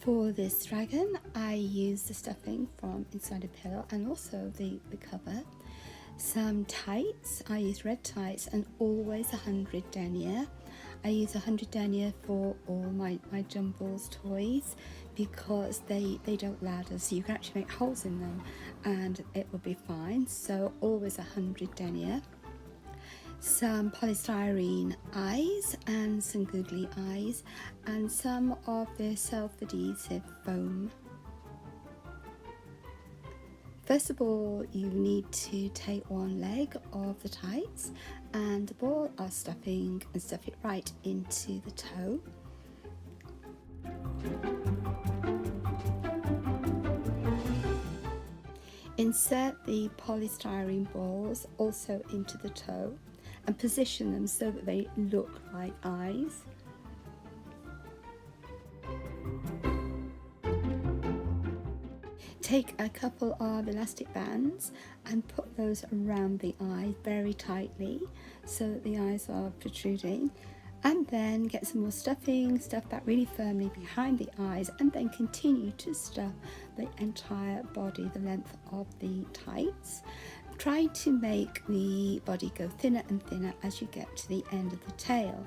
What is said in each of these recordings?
For this dragon, I use the stuffing from inside a pillow and also the cover. Some tights, I use red tights and always 100 denier. I use 100 denier for all my Jumbles toys because they don't ladder, so you can actually make holes in them and it will be fine. So always 100 denier. Some polystyrene eyes and some googly eyes and some of the self-adhesive foam. First of all, you need to take one leg of the tights and the ball of stuffing and stuff it right into the toe. Insert the polystyrene balls also into the toe and position them so that they look like eyes. Take a couple of elastic bands and put those around the eye very tightly so that the eyes are protruding, and then get some more stuffing, stuff that really firmly behind the eyes, and then continue to stuff the entire body, the length of the tights. Try to make the body go thinner and thinner as you get to the end of the tail.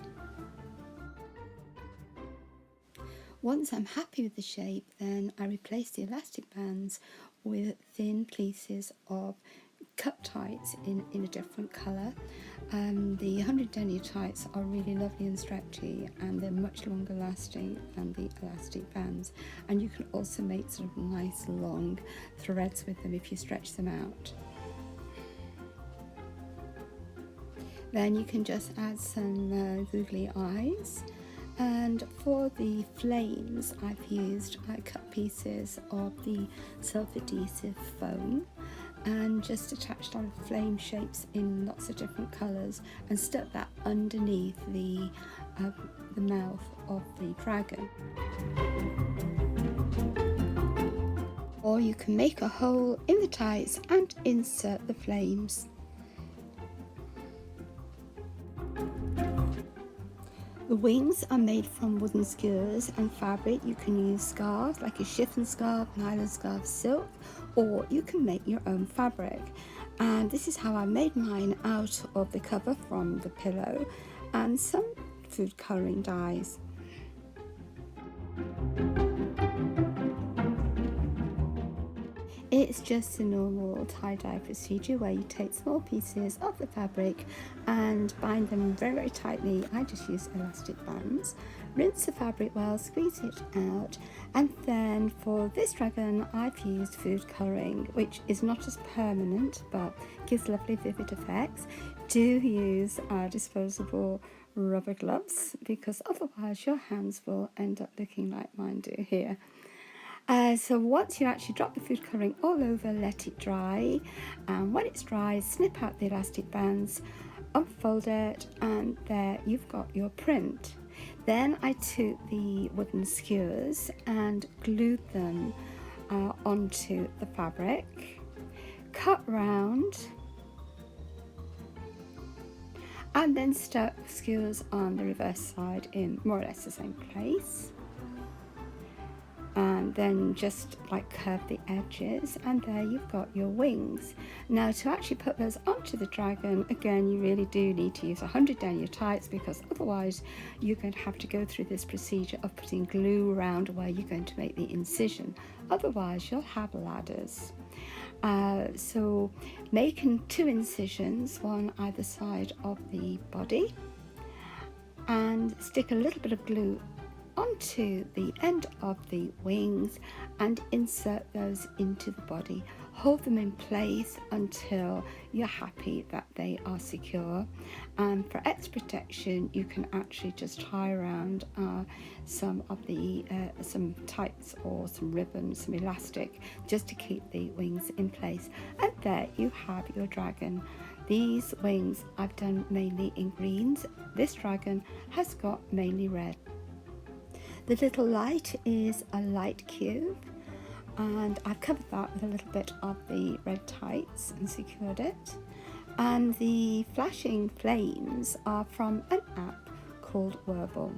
Once I'm happy with the shape, then I replace the elastic bands with thin pieces of cut tights in a different colour. The 100 denier tights are really lovely and stretchy, and they're much longer lasting than the elastic bands, and you can also make sort of nice long threads with them if you stretch them out. Then you can just add some googly eyes. And for the flames, I've used cut pieces of the self-adhesive foam and just attached on flame shapes in lots of different colours and stuck that underneath the mouth of the dragon. Or you can make a hole in the tights and insert the flames. The wings are made from wooden skewers and fabric. You can use scarves like a chiffon scarf, nylon scarf, silk, or you can make your own fabric. And this is how I made mine out of the cover from the pillow and some food colouring dyes. It's just a normal tie-dye procedure where you take small pieces of the fabric and bind them very, very tightly. I just use elastic bands. Rinse the fabric well, squeeze it out, and then for this dragon I've used food colouring, which is not as permanent but gives lovely vivid effects. Do use disposable rubber gloves because otherwise your hands will end up looking like mine do here. So once you actually drop the food colouring all over, let it dry, and when it's dry, snip out the elastic bands, unfold it, and there you've got your print. Then I took the wooden skewers and glued them onto the fabric, cut round, and then stuck skewers on the reverse side in more or less the same place. And then just like curve the edges, and there you've got your wings. Now to actually put those onto the dragon, again you really do need to use 100 denier tights because otherwise you're going to have to go through this procedure of putting glue around where you're going to make the incision, otherwise you'll have ladders. So making 2 incisions, one either side of the body, and stick a little bit of glue onto the end of the wings and insert those into the body. Hold them in place until you're happy that they are secure, and for extra protection you can actually just tie around some of the some tights or some ribbon, some elastic, just to keep the wings in place. And there you have your dragon. These wings I've done mainly in greens. This dragon has got mainly red. The little light is a light cube, and I've covered that with a little bit of the red tights and secured it. And the flashing flames are from an app called Jumble.